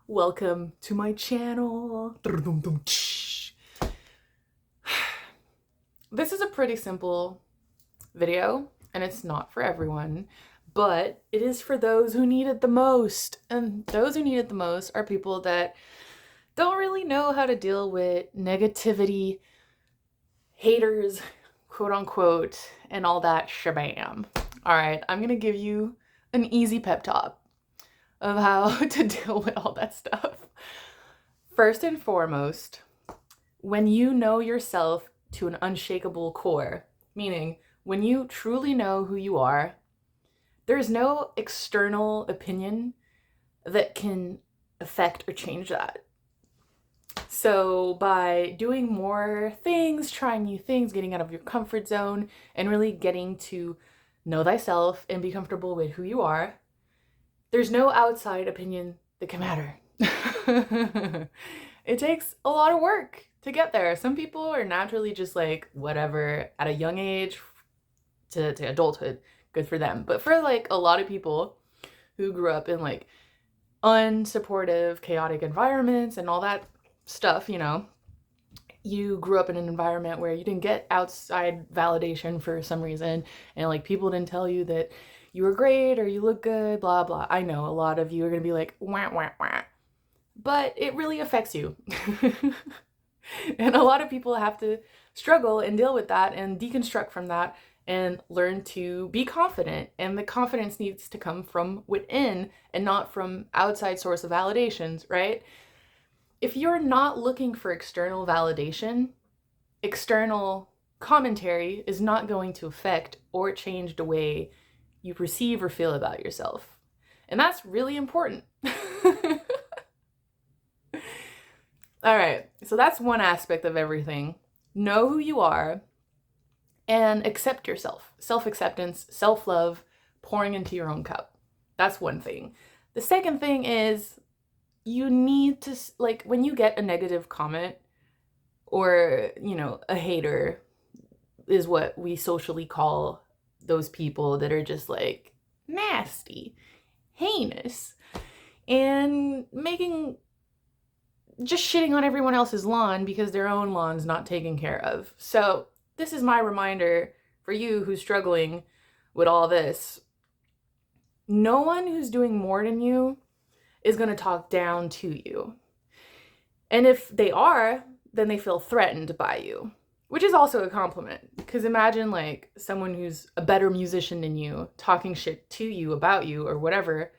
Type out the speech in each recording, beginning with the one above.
Welcome to my channel. This is a pretty simple video, and it's not for everyone, but it is for those who need it the most. And those who need it the most are people that don't really know how to deal with negativity, haters, quote unquote, and all that shabam. All right, I'm gonna give you an easy pep talk of how to deal with all that stuff. First and foremost, when you know yourself to an unshakable core, meaning when you truly know who you are, there's no external opinion that can affect or change that. So, by doing more things, trying new things, getting out of your comfort zone, and really getting to know thyself and be comfortable with who you are, there's no outside opinion that can matter. It takes a lot of work to get there. Some people are naturally just like, whatever, at a young age to adulthood, good for them. But for like a lot of people who grew up in like unsupportive, chaotic environments and all that stuff, you grew up in an environment where you didn't get outside validation for some reason, and like people didn't tell you that you were great or you look good, blah blah. I know a lot of you are gonna be like wah wah wah, but it really affects you. And a lot of people have to struggle and deal with that and deconstruct from that and learn to be confident. And the confidence needs to come from within and not from outside source of validations, right? If you're not looking for external validation, external commentary is not going to affect or change the way you perceive or feel about yourself. And that's really important. All right, so that's one aspect of everything. Know who you are and accept yourself. Self-acceptance, self-love, pouring into your own cup. That's one thing. The second thing is you need to, like, when you get a negative comment or, a hater is what we socially call those people that are just like nasty, heinous, and just shitting on everyone else's lawn because their own lawn's not taken care of. So this is my reminder for you who's struggling with all this. No one who's doing more than you is going to talk down to you. And if they are, then they feel threatened by you, which is also a compliment. Because imagine like someone who's a better musician than you talking shit to you about you or whatever.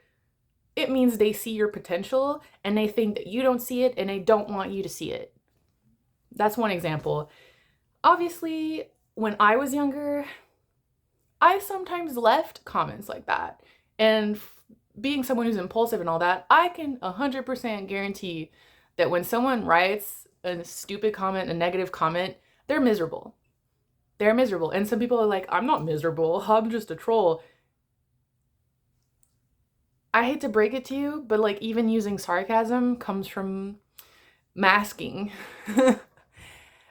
It means they see your potential and they think that you don't see it and they don't want you to see it. That's one example. Obviously, when I was younger, I sometimes left comments like that. And being someone who's impulsive and all that, I can 100% guarantee that when someone writes a stupid comment, a negative comment, they're miserable. They're miserable. And some people are like, I'm not miserable. I'm just a troll. I hate to break it to you, but like even using sarcasm comes from masking.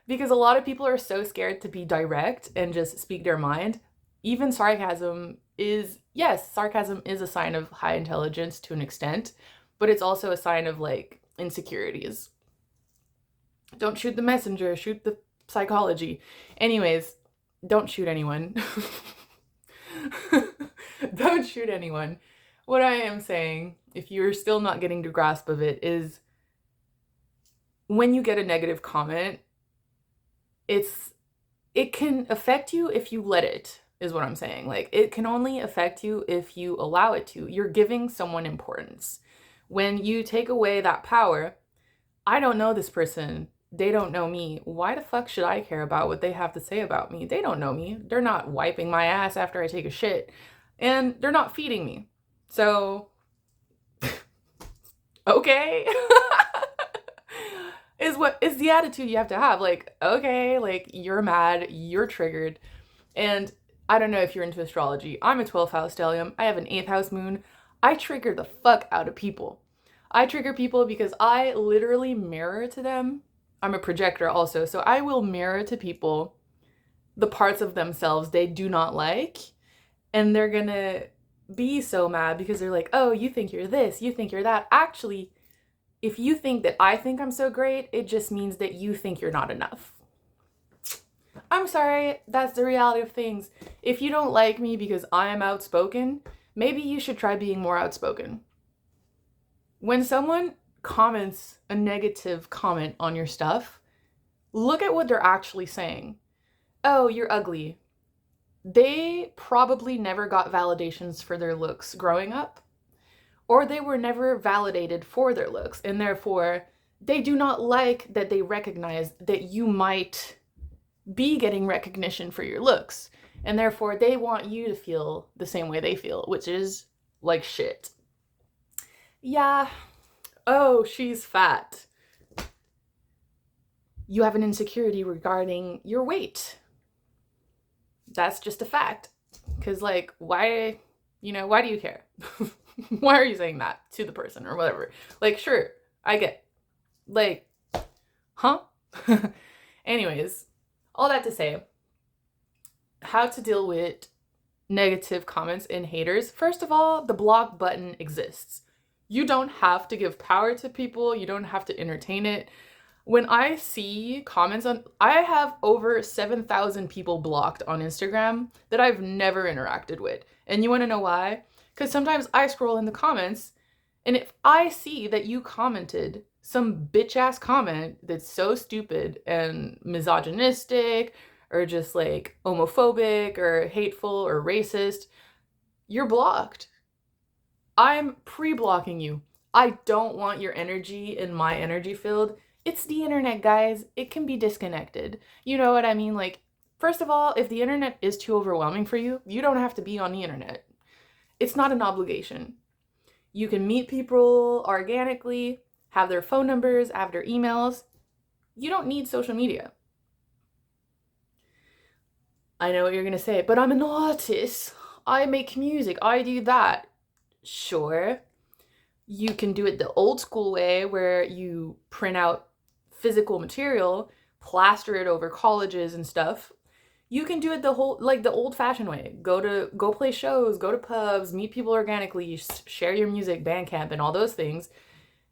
Because a lot of people are so scared to be direct and just speak their mind. Even sarcasm is, yes, sarcasm is a sign of high intelligence to an extent, but it's also a sign of like insecurities. Don't shoot the messenger, shoot the psychology. Anyways, don't shoot anyone. Don't shoot anyone. What I am saying, if you're still not getting the grasp of it, is when you get a negative comment, it can affect you if you let it, is what I'm saying. Like, it can only affect you if you allow it to. You're giving someone importance. When you take away that power, I don't know this person. They don't know me. Why the fuck should I care about what they have to say about me? They don't know me. They're not wiping my ass after I take a shit. And they're not feeding me. So, okay. is the attitude you have to have. Like, okay, like you're mad, you're triggered. And I don't know if you're into astrology. I'm a 12th house stellium. I have an 8th house moon. I trigger the fuck out of people. I trigger people because I literally mirror to them. I'm a projector also, so I will mirror to people the parts of themselves they do not like, and they're gonna be so mad because they're like, oh, you think you're this, you think you're that. Actually, If you think that I think I'm so great, it just means that you think you're not enough. I'm sorry, that's the reality of things. If you don't like me because I am outspoken, maybe you should try being more outspoken. When someone comments a negative comment on your stuff, look at what they're actually saying. Oh, you're ugly. They probably never got validations for their looks growing up, or they were never validated for their looks, and therefore they do not like that they recognize that you might be getting recognition for your looks, and therefore they want you to feel the same way they feel, which is like shit. Yeah, oh, she's fat. You have an insecurity regarding your weight. That's just a fact. Because, like, why do you care? Why are you saying that to the person or whatever? Like, sure, I get, like, huh? Anyways, all that to say, how to deal with negative comments and haters. First of all, the block button exists. You don't have to give power to people. You don't have to entertain it. When I see comments I have over 7,000 people blocked on Instagram that I've never interacted with. And you want to know why? Because sometimes I scroll in the comments, and if I see that you commented some bitch ass comment that's so stupid and misogynistic or just like homophobic or hateful or racist, you're blocked. I'm pre-blocking you. I don't want your energy in my energy field. It's the internet, guys. It can be disconnected. You know what I mean? Like, first of all, if the internet is too overwhelming for you, you don't have to be on the internet. It's not an obligation. You can meet people organically, have their phone numbers, have their emails. You don't need social media. I know what you're going to say, but I'm an artist. I make music. I do that. Sure. You can do it the old school way where you print out physical material, plaster it over colleges and stuff. You can do it the old fashioned way. Go play shows, go to pubs, meet people organically, share your music, Bandcamp, and all those things.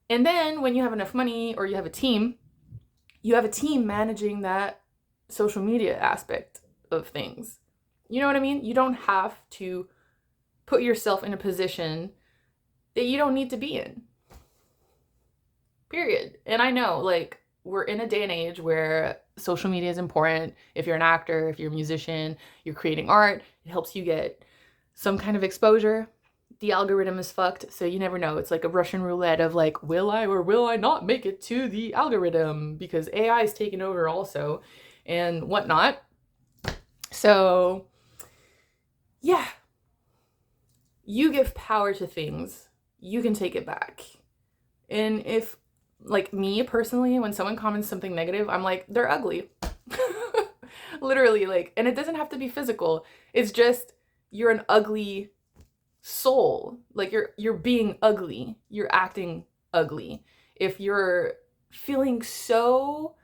And then when you have enough money or you have a team managing that social media aspect of things. You know what I mean? You don't have to put yourself in a position that you don't need to be in. Period. And I know, like, we're in a day and age where social media is important. If you're an actor, if you're a musician, you're creating art, it helps you get some kind of exposure. The algorithm is fucked, so you never know. It's like a Russian roulette of like, will I or will I not make it to the algorithm? Because AI is taking over also and whatnot. So, yeah. You give power to things, you can take it back. And if, like me personally, when someone comments something negative, I'm like, they're ugly. Literally, like, and it doesn't have to be physical. It's just, you're an ugly soul. Like, you're being ugly. You're acting ugly. If you're feeling so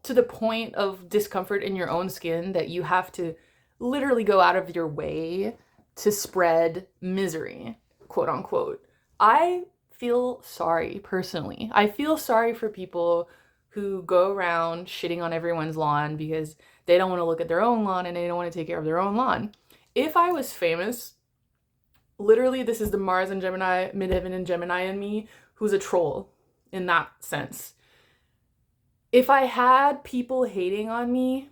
to the point of discomfort in your own skin that you have to literally go out of your way to spread misery, quote unquote. I feel sorry personally. I feel sorry for people who go around shitting on everyone's lawn because they don't want to look at their own lawn and they don't want to take care of their own lawn. If I was famous, literally this is the Mars and Gemini, midheaven and Gemini in me, who's a troll in that sense. If I had people hating on me,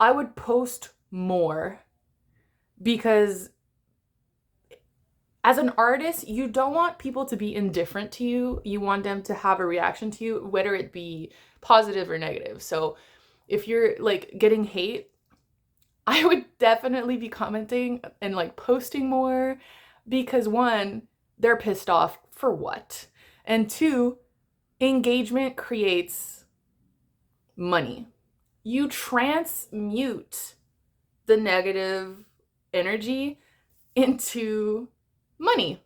I would post more, because as an artist, you don't want people to be indifferent to you. You want them to have a reaction to you, whether it be positive or negative. So if you're like getting hate, I would definitely be commenting and like posting more, because one, they're pissed off for what? And two, engagement creates money. You transmute the negative energy into money.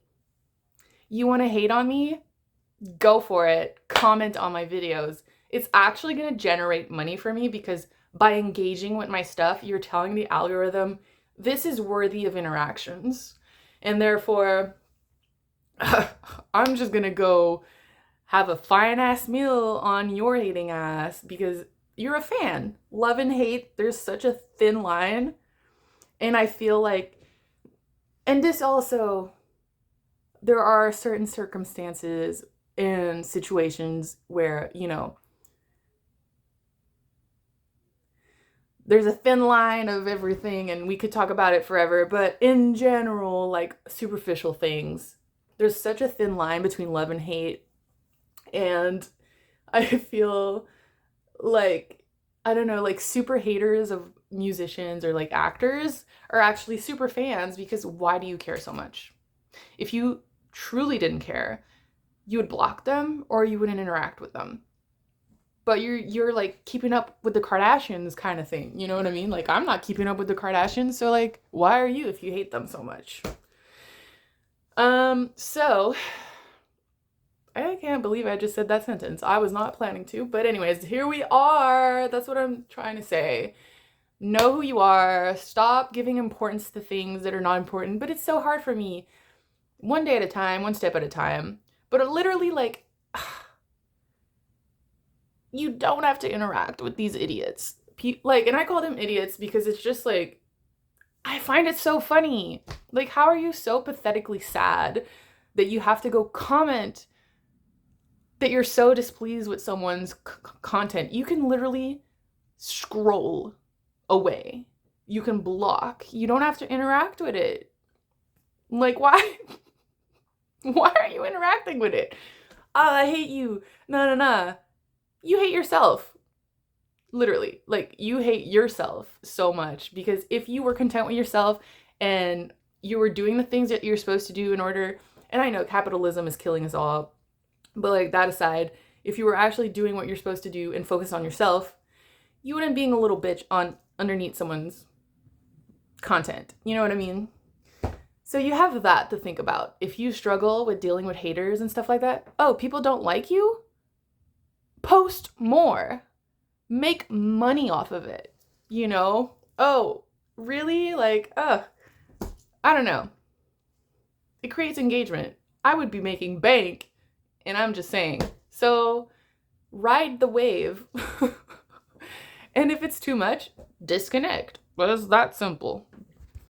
You want to hate on me? Go for it. Comment on my videos. It's actually going to generate money for me, because by engaging with my stuff, you're telling the algorithm, this is worthy of interactions. And therefore, I'm just going to go have a fine ass meal on your hating ass because you're a fan. Love and hate, there's such a thin line. And I feel like, and this also, there are certain circumstances and situations where, you know, there's a thin line of everything and we could talk about it forever, but in general, like superficial things, there's such a thin line between love and hate. And I feel like, I don't know, like super haters of musicians or like actors are actually super fans, because why do you care so much? If you truly didn't care, you would block them or you wouldn't interact with them. But you're like keeping up with the Kardashians kind of thing. You know what I mean? Like, I'm not keeping up with the Kardashians, so like, why are you if you hate them so much? So I can't believe I just said that sentence. I was not planning to, but anyways, here we are. That's what I'm trying to say. Know who you are. Stop giving importance to things that are not important. But it's so hard for me. One day at a time, one step at a time. But literally, like, you don't have to interact with these idiots. Like, and I call them idiots because it's just like, I find it so funny. Like, how are you so pathetically sad that you have to go comment that you're so displeased with someone's content? You can literally scroll away. You can block. You don't have to interact with it. Like, why? Why are you interacting with it? Oh, I hate you. No. You hate yourself. Literally. Like, you hate yourself so much, because if you were content with yourself and you were doing the things that you're supposed to do in order, and I know capitalism is killing us all, but like that aside, if you were actually doing what you're supposed to do and focus on yourself, you wouldn't being a little bitch on underneath someone's content. You know what I mean? So you have that to think about. If you struggle with dealing with haters and stuff like that, oh, people don't like you? Post more. Make money off of it. You know? Oh, really? Like, I don't know. It creates engagement. I would be making bank, and I'm just saying. So ride the wave. And if it's too much, disconnect. Well, it's that simple.